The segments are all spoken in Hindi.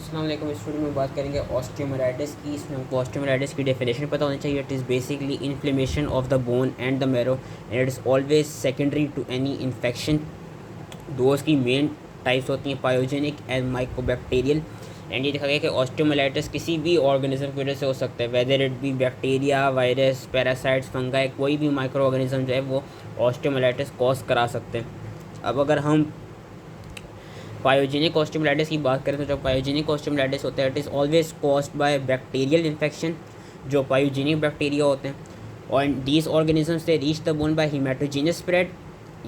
अस्सलाम वालेकुम। इस वीडियो में बात करेंगे ऑस्टियोमाइलाइटिस की। इसमें हमको ऑस्टियोमाइलाइटिस की डेफिनेशन पता होनी चाहिए। It is basically inflammation of the bone and the marrow and it is always secondary to any infection. दो इसकी मेन टाइप्स होती हैं, पायोजेनिक एंड माइकोबैक्टीरियल। एंड ये देखा गया कि ऑस्टियोमाइलाइटिस किसी भी ऑर्गेनिज्म की वजह से हो सकता है, whether it be bacteria, virus, parasites, fungi, कोई भी माइक्रो ऑर्गेनिज्म जो है वो ऑस्टियोमाइलाइटिस कॉज करा सकते हैं। अब अगर हम पायोजेनिक ऑस्टियोमाइलाइटिस की बात करें तो जब पायोजेनिक ऑस्टियोमाइलाइटिस होता है it is always caused by bacterial infection, जो पायोजेनिक बैक्टीरिया होते हैं। और these organisms they reach the bone by haematogenous spread,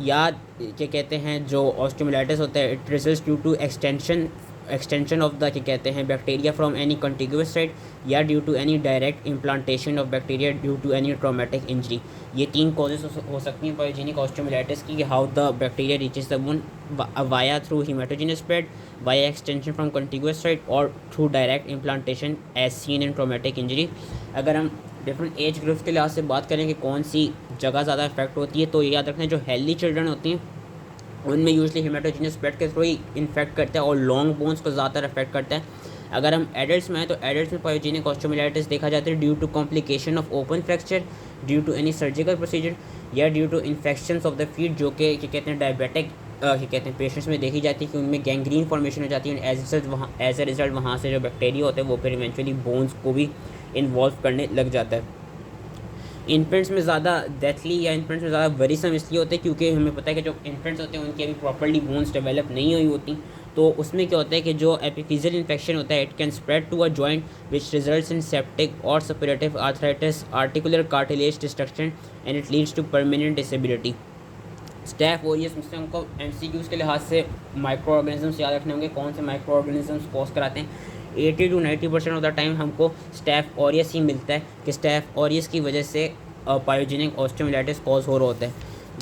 या क्या कहते हैं जो ऑस्टियोमाइलाइटिस होता है it results due to extension of the क्या कहते हैं bacteria from any contiguous site, या due to any direct implantation of bacteria due to any traumatic injury. ये तीन कॉजेज हो सकती हैं पायोजेनिक ऑस्टियोमाइलाइटिस की, how the bacteria reaches the bone via through haematogenous spread, via extension from contiguous site, और through direct implantation as seen in traumatic injury. अगर हम डिफरेंट एज ग्रुप्स के लिहाज से बात करें कि कौन सी जगह ज़्यादा इफेक्ट होती है, तो ये याद रखना जो हेल्दी चिल्ड्रन होती हैं उनमें यूजली हेमाटोजेनस स्प्रेड के थ्रू ही इन्फेक्ट करता है और लॉन्ग बोन्स को ज़्यादातर अफेक्ट करता है। अगर हम एडल्ट्स में हैं तो एडल्ट्स में पायोजेनिक ऑस्टियोमाइलाइटिस देखा जाता है due to complication of open fracture, due to any surgical procedure, या due to infections of the feet, जो कि क्या कहते हैं डायबिटिक क्या कहते हैं पेशेंट्स में देखी जाती है कि उनमें गैंग्रीन फॉर्मेशन हो जाती है। एज ए रिजल्ट वहाँ से जो बैक्टीरिया होते हैं वो फिर इवेंचुअली बोन्स को भी इन्वॉल्व करने लग जाता है। इन्फेंट्स में ज़्यादा डेथली या इन्फेंट्स में ज़्यादा वरीसम इसलिए होते हैं क्योंकि हमें पता है कि जो इन्फेंट्स होते हैं उनकी अभी प्रॉपर्ली बोन्स डेवलप नहीं हुई होती, तो उसमें क्या होता है कि जो एपिफिजियल इन्फेक्शन होता है it can spread to a joint which results in septic और suppurative arthritis, articular cartilage destruction and it leads to permanent disability. Staph aureus में से हमको एमसीक्यूज़ के लिहाज से माइक्रो ऑर्गेनिजम्स याद रखने होंगे, कौन से माइक्रो ऑर्गेनिजम्स कॉज कराते हैं। 80 to 90% ऑफ द टाइम हमको स्टैफ ऑरियस ही मिलता है कि स्टैफ ऑरियस की वजह से पायोजेनिक ऑस्टियोमाइलाइटिस कॉज हो रहा होता है।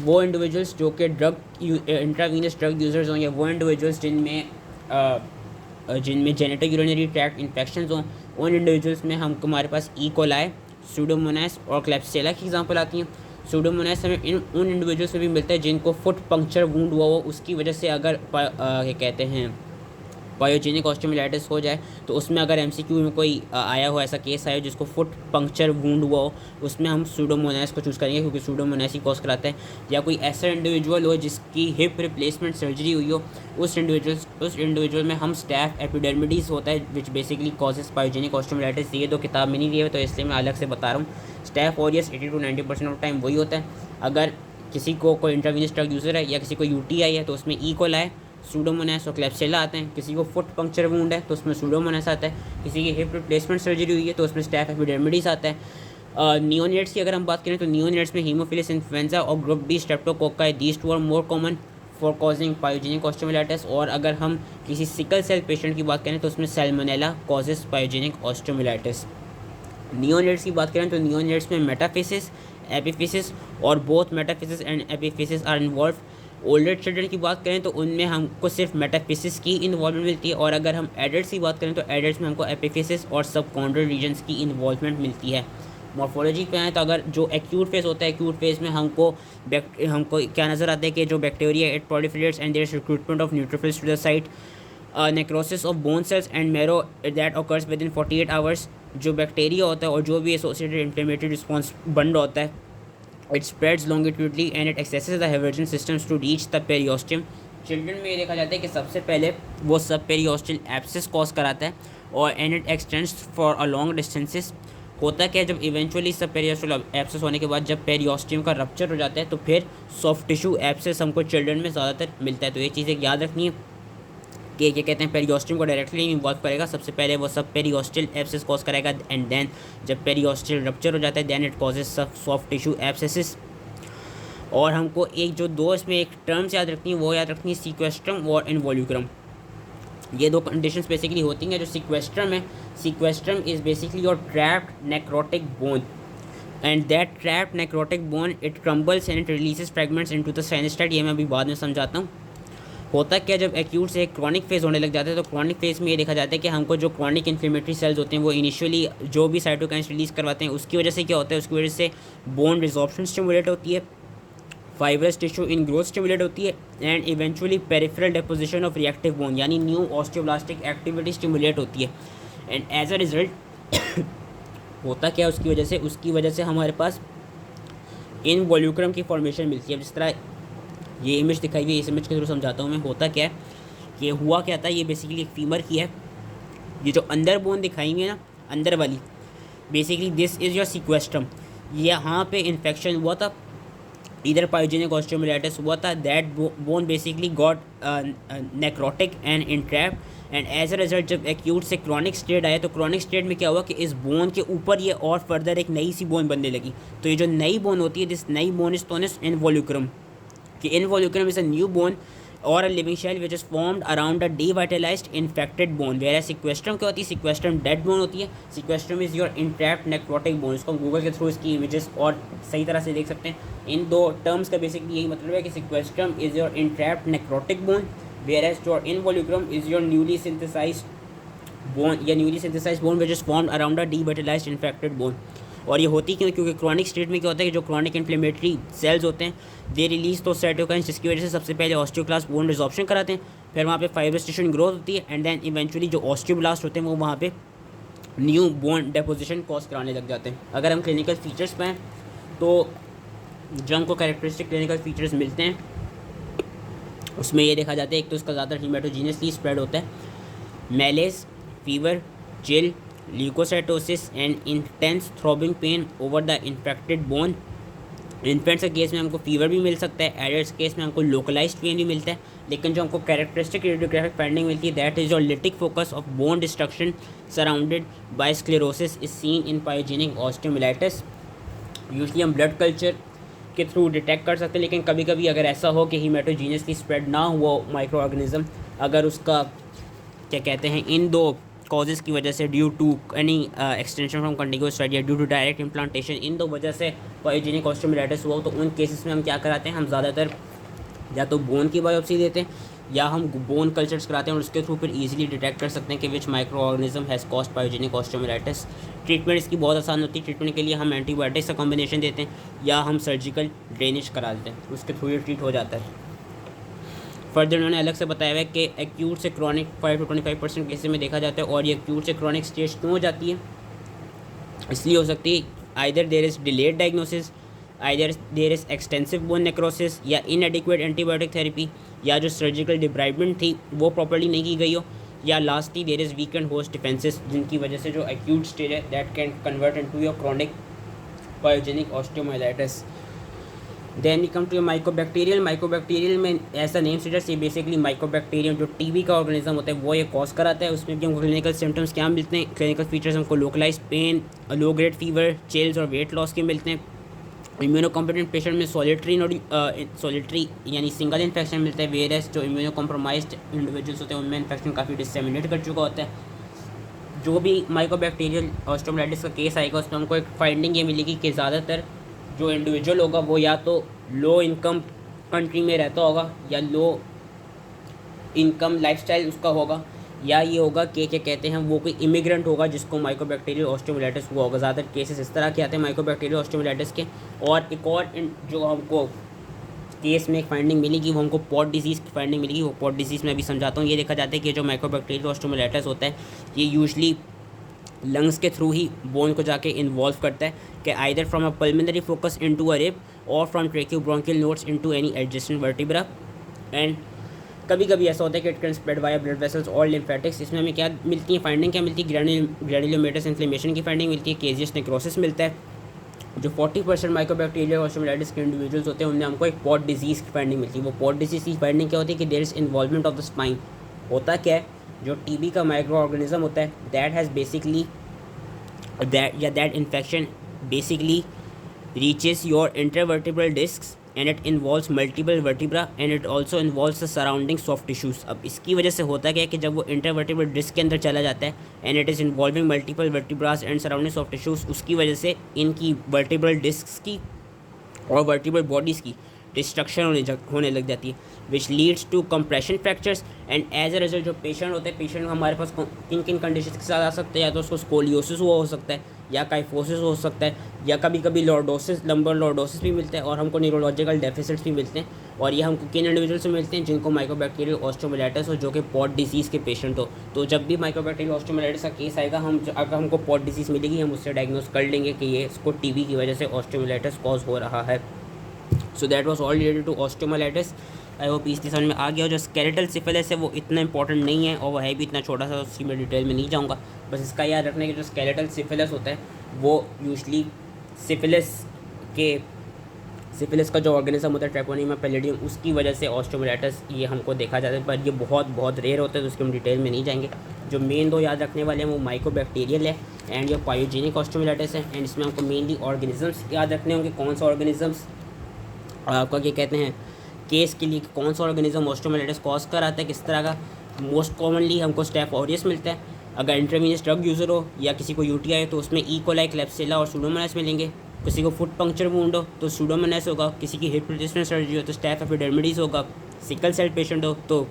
वो इंडिविजुअल्स जो कि इंट्रावीनस ड्रग यूजर्स हों, या वो इंडिविजुअल्स जिनमें जेनेटिक यूरिनरी ट्रैक्ट इन्फेक्शंस हों, उन इंडिविजुअल्स में हमको हमारे पास ई कोलाई, सूडोमोनास और क्लेप्सिला की एग्जांपल आती हैं। सूडोमोनास हमें उन इंडिविजुअल्स में भी मिलता है जिनको फुट पंक्चर वूंड हुआ हो, उसकी वजह से अगर क्या कहते हैं पायोजेनिक ऑस्टियोमाइलाइटिस हो जाए, तो उसमें अगर एमसीक्यू में कोई आया हो, ऐसा केस आया जिसको फुट पंक्चर वूंड हुआ हो, उसमें हम सूडोमोनास को चूज़ करेंगे क्योंकि सूडोमोनास ही कॉज कराता है। या कोई ऐसा इंडिविजुअल हो जिसकी हिप रिप्लेसमेंट सर्जरी हुई हो, उस इंडिविजुअल में हम स्टैफ एपिडर्मिडीज होता है which basically causes pyogenic osteomyelitis. ये दो किताब में नहीं दिए हुए तो इसलिए मैं अलग से बता रहा हूँ। Staph aureus 80 to 90% of time वही होता है। अगर किसी को कोई इंट्रावीनस ड्रग यूज़र है या किसी को यूटीआई है तो उसमें ई कोलाई, सूडोमोनास और क्लेप्सिला आते हैं। किसी को फुट पंक्चर वूंड है तो उसमें सूडोमोनास आता है। किसी की हिप रिप्लेसमेंट सर्जरी हुई है तो उसमें स्टैफ एपिडर्मिडीज आता है। नियोनेट्स की अगर हम बात करें तो नियोनेट्स में हीमोफिलस इन्फ्लुएंजा और group D streptococci, these two are more common for causing pyogenic osteomyelitis. और अगर हम किसी सिकल सेल पेशेंट की बात करें तो उसमें salmonella causes pyogenic osteomyelitis. Neonates की बात करें तो नियोनेट्स में मेटाफिसिस, एपिफिसिस और both metaphysis and epiphysis are involve. Older children की बात करें तो उनमें हमको सिर्फ मेटाफिसिस की इन्वॉल्वमेंट मिलती है, और अगर हम एडल्ट्स की बात करें तो एडल्ट्स में हमको एपिफिसिस और सबकॉन्ड्रल रीजन्स की इन्वॉल्वमेंट मिलती है। मॉर्फोलॉजी पे आए तो अगर जो एक्यूट फेज होता है, एक्यूट फेज में हमको क्या नज़र आता है कि जो bacteria it proliferates and there is recruitment of neutrophils to the site, necrosis of bone cells and marrow that occurs with in 48 hours. जो बैक्टीरिया होता है और जो भी एसोसिएटेड इन्फ्लेमेटरी रिस्पॉन्स बंड होता है, it spreads longitudinally and it accesses the Haversian systems to reach the periosteum. Children में ये देखा जाता है कि सबसे पहले वो सब पेरियोस्टल एब्सेस कॉज कराता है और and it extends for a long distances. होता क्या है, जब इवेंचुअली सब पेरियोस्टल एब्सेस होने के बाद जब पेरियोस्टियम का रप्चर हो जाता है तो फिर सॉफ्ट टिश्यू एब्सेस हमको चिल्ड्रन में ज़्यादातर मिलता है। तो ये चीज़ें याद रखनी है कि क्या कहते हैं पेरियोस्टियम को डायरेक्टली इन्वॉल्व करेगा। सबसे पहले वो सब पेरियोस्टल एब्सेस कॉज करेगा एंड देन जब पेरियोस्टल रप्चर हो जाता है देन इट कॉजेज सब सॉफ्ट टिश्यू एब्सेसिस। और हमको एक जो दो इसमें एक टर्म्स याद रखनी है वो याद रखनी है, सीक्वेस्ट्रम और इन्वॉल्यूक्रम। ये दो कंडीशंस बेसिकली होती हैं। जो सीक्वेस्ट्रम है, sequestrum is basically your trapped necrotic bone and that trapped necrotic bone it crumbles and it releases fragments into the साइनोस्टाइड। ये मैं अभी बाद में समझाता हूँ। होता क्या, जब एक्यूट से क्रॉनिक फेज़ होने लग जाता है तो क्रॉनिक फेज़ में ये देखा जाता है कि हमको जो क्रॉनिक इन्फ्लेमेटरी सेल्स होते हैं वो इनिशियली जो भी साइटोकाइंस रिलीज़ करवाते हैं उसकी वजह से क्या होता है, उसकी वजह से बोन रिजॉर्प्शन स्टिमुलेट होती है, fibrous tissue in growth stimulate होती है and eventually peripheral deposition of reactive bone यानी न्यू ऑस्टियोब्लास्टिक एक्टिविटी स्टिमुलेट होती है एंड एज अ रिजल्ट होता क्या है उसकी वजह से हमारे पास इनवॉल्यूक्रम की फॉर्मेशन मिलती है। जिस तरह ये इमेज दिखाई हुई है, इस इमेज के थ्रू समझाता हूँ मैं। होता क्या है, ये हुआ क्या था, ये बेसिकली एक फीमर की है। ये जो अंदर बोन दिखाई हुई है ना, अंदर वाली, बेसिकली दिस इज़ योर सीक्वेस्ट्रम। यहाँ पे इन्फेक्शन हुआ था, इधर पायोजेनिक ऑस्टियोमाइलाइटिस हुआ था। That bone basically got necrotic and entrapped and as a result जब एक्यूट से क्रॉनिक स्टेट आया तो क्रॉनिक स्टेट में क्या हुआ कि इस बोन के ऊपर ये और फर्दर एक नई सी बोन बनने लगी। तो ये जो नई बोन होती है, दिस नई bone is known as involucrum, कि involucrum is a new bone or a living shell which is formed around a devitalized infected bone, whereas sequestrum क्या होती है, sequestrum dead bone होती है। sequestrum is your entrapped necrotic bone। इसको गूगल के थ्रू इसकी इमेजेस और सही तरह से देख सकते हैं। इन दो टर्म्स का बेसिकली यही मतलब है कि sequestrum is your entrapped necrotic bone, whereas your involucrum is your newly synthesized bone या newly synthesized bone which is formed around a devitalized infected bone। और ये होती क्यों, क्योंकि क्रॉनिक स्टेट में क्या होता है कि जो क्रॉनिक इन्फ्लेमेटरी सेल्स होते हैं दे रिलीज तो साइटोकाइंस, जिसकी वजह से सबसे पहले ऑस्टियोक्लास्ट बोन रिजॉर्प्शन कराते हैं, फिर वहाँ पे फाइब्रस टिश्यू ग्रोथ होती है एंड देन इवेंचुअली जो ऑस्टियोब्लास्ट होते हैं वो वहाँ पे न्यू बोन डेपोजिशन कॉज कराने लग जाते हैं। अगर हम क्लिनिकल फीचर्स पे हैं तो जो हमको कैरेक्टरिस्टिक क्लिनिकल फीचर्स मिलते हैं उसमें ये देखा जाता है, एक तो उसका ज़्यादा हीमेटोजीनियसली स्प्रेड होता है, malaise, fever, chill, leukocytosis and intense throbbing pain over the infected bone. Infants के केस में हमको फीवर भी मिल सकता है, एडल्ट्स के केस में हमको लोकलाइज्ड पेन भी मिलता है, लेकिन जो हमको कैरेक्टरिस्टिक रेडियोग्राफिक फाइंडिंग मिलती है that is your lytic focus of bone destruction surrounded by sclerosis is seen in pyogenic osteomyelitis. Usually हम ब्लड कल्चर के थ्रू डिटेक्ट कर सकते हैं, लेकिन कभी कभी अगर ऐसा हो कि हीमेटोजीनियसली स्प्रेड ना हुआ माइक्रो ऑर्गेनिज्म, अगर उसका क्या कहते हैं इन दो कॉजेज़ की वजह से due to any extension from continuous site या ड्यू टू डायरेक्ट इम्प्लांटेशन, इन दो वजह से पायोजेनिक ऑस्टियोमाइलाइटिस हुआ, तो उन केसेस में हम क्या कराते हैं, हम ज़्यादातर या तो बोन की बायोप्सी देते हैं या हम बोन कल्चर्स कराते हैं और उसके थ्रू फिर ईजिली डिटेक्ट कर सकते हैं कि which microorganism has caused pyogenic osteomyelitis. Treatment इसकी बहुत आसान होती है। ट्रीटमेंट के लिए हम एंटीबायोटिक्स का कॉम्बिनेशन देते हैं या हम सर्जिकल ड्रेनेज करा देते हैं, उसके थ्रू ये ट्रीट हो जाता है। फर्दर उन्होंने अलग से बताया हुआ है कि एक्यूट से क्रॉनिक 5 to 25% केसेस में देखा जाता है। और ये एक्यूट से क्रॉनिक स्टेज क्यों हो जाती है, इसलिए हो सकती है either there is delayed diagnosis, either there is extensive bone necrosis या इनएडिक्वेट एंटीबायोटिक थेरेपी, या जो सर्जिकल डिब्राइवमेंट थी वो प्रॉपर्ली नहीं की गई हो, या lastly there is weakened host defences, जिनकी वजह से जो एक्यूट स्टेज है that can convert into your chronic pyogenic osteomyelitis. Then we come to mycobacterial. Mycobacterial में ऐसा नेम सजेस्ट, ये बेसिकली माइकोबैक्टीरियम जो टीबी का ऑर्गेनिज्म होता है वो ये कॉज कराता है। उसमें भी हमको क्लिनिकल सिम्टम्स क्या मिलते हैं, क्लिनिकल फीचर्स हमको localise pain, low grade fever, chills और वेट लॉस के मिलते हैं। इम्यूनो कॉम्पिटेंट पेशेंट में सॉलिटरी यानी सिंगल इन्फेक्शन मिलता है, वेयरएस जो इम्यूनो कॉम्प्रोमाइज्ड इंडिविजुअल्स होते हैं उनमें इन्फेक्शन काफ़ी डिसेमिनेट कर चुका होता है। जो भी माइकोबैक्टीरियल ऑस्टियोमाइलाइटिस का केस आएगा उसमें हमको एक फाइंडिंग ये मिलेगी कि ज़्यादातर जो इंडिविजुअल होगा वो या तो लो इनकम कंट्री में रहता होगा या लो इनकम लाइफस्टाइल उसका होगा, या ये होगा कि क्या कहते हैं वो कोई इमिग्रेंट होगा जिसको माइकोबैक्टीरियल ऑस्टियोमाइलाइटिस हुआ होगा। ज़्यादातर केसेस इस तरह के आते हैं माइकोबैक्टीरियल ऑस्टियोमाइलाइटिस के। और एक और जो हमको केस में एक फाइंडिंग मिलेगी वो हमको पॉट डिजीज़ की फाइंडिंग मिलेगी। वो पॉट डिजीज़ में अभी समझाता हूँ। ये देखा जाता है कि जो माइकोबैक्टीरियल ऑस्टियोमाइलाइटिस होता है ये यूजली लंग्स के थ्रू ही बोन को जाके इन्वॉल्व करता है, कि either from a pulmonary focus into a rib और from tracheobronchial nodes into any adjacent vertebra. And कभी कभी ऐसा होता है कि it can spread via blood vessels और लिम्फेटिक्स। इसमें हमें क्या मिलती है फाइंडिंग, क्या मिलती है ग्रैनुलोमेटस इन्फ्लेमेशन की फाइंडिंग मिलती है, केजियस नेक्रोसिस मिलता है। जो 40% माइकोबैक्टीरियल ऑस्टियोमाइलाइटिस के इंडिविजुअल्स होते हैं उनमें हमको एक पॉट डिजीज़ की फाइंडिंग मिलती है। वो पॉट डिजीज़ की फाइंडिंग क्या होती है कि there is involvement of the spine. होता क्या है, जो टीबी का माइक्रो ऑर्गेनिज्म होता है that has basically that infection basically reaches your intervertebral discs and it involves multiple vertebra and it also involves the surrounding soft tissues। अब इसकी वजह से होता क्या है कि जब वो intervertebral disc के अंदर चला जाता है and it is involving multiple vertebras and surrounding soft tissues, उसकी वजह से इनकी vertebral discs की और vertebral bodies की डिस्ट्रक्शन होने लग जाती है, which leads to compression fractures and as a result जो पेशेंट होते हैं, पेशेंट हमारे पास किन किन कंडीशन के साथ आ सकते हैं, या तो उसको स्कोलियोसिस हुआ हो सकता है, या काइफोसिस हो सकता है, या कभी कभी लॉर्डोसिस, लंबर लॉर्डोसिस भी मिलता है, और हमको न्यूरोलॉजिकल डेफिसिट्स भी मिलते हैं। और ये हमको किन इंडिविजुअल से मिलते हैं, जिनको माइक्रोबैक्टीरियल ऑस्टियोमाइलाइटिस हो, जो कि पॉट डिसीज़ के पेशेंट हो। तो जब भी माइक्रोबैक्टीरियल ऑस्टियोमाइलाइटिस का केस आएगा, अगर हमको पॉट डिसीज़ मिलेगी, हम उससे डायग्नोस कर लेंगे कि ये इसको टीबी की वजह से ऑस्टियोमाइलाइटिस कॉज हो रहा है। So that was all related to osteomyelitis. I hope इसकी समझ में आ गया। और जो स्केलेटल सिफिलिस है वो इतना इंपॉर्टेंट नहीं है, और वो है भी इतना छोटा सा, उसकी मैं डिटेल में नहीं जाऊँगा। बस इसका याद रखने के जो स्केलेटल सिफिलिस होता है वो यूजली सिफिलिस का जो ऑर्गेनिज्म होता है ट्रेपोनिमा पैलिडियम, उसकी वजह से ऑस्टियोमाइलाइटिस ये हमको देखा जाता है, पर ये बहुत बहुत रेयर होता है, तो उसके हम डिटेल में नहीं जाएंगे। जो मेन दो याद रखने वाले हैं वो माइक्रोबैक्टीरियल है एंड ये पायोजेनिक ऑस्टियोमाइलाइटिस है। एंड इसमें हमको मेनली ऑर्गेनिजम्स याद रखने होंगे, कौन सा ऑर्गेनिजम्स आपका क्या कहते हैं केस के लिए, कौन सा ऑर्गेनिज्म ऑस्टियोमाइलाइटिस कॉज कराता है, किस तरह का। मोस्ट कॉमनली हमको स्टेफ ऑरियस मिलता है। अगर इंट्रावीनस ड्रग यूज़र हो या किसी को यूटीआई है तो उसमें ई कोलाई, क्लेप्सिला और सूडोमोनास मिलेंगे। किसी को फुट पंक्चर वुंड हो तो सूडोमोनास होगा। किसी की हिप रिप्लेसमेंट सर्जरी हो तो स्टेफ एपिडर्मिडिस होगा। सिकल सेल पेशेंट हो तो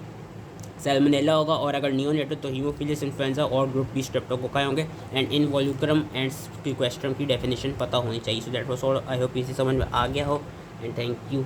सैल्मोनेला होगा। और अगर नियोनेट हो तो हीमोफिलिस इन्फ्लुएंजा और ग्रुप बी स्ट्रेप्टोकोकाई होंगे। एंड इनवॉल्यूक्रम एंड स्क्वेस्ट्रम की डेफिनेशन पता होनी चाहिए। सो that was all. I hope इसी समझ में आ गया हो एंड थैंक यू।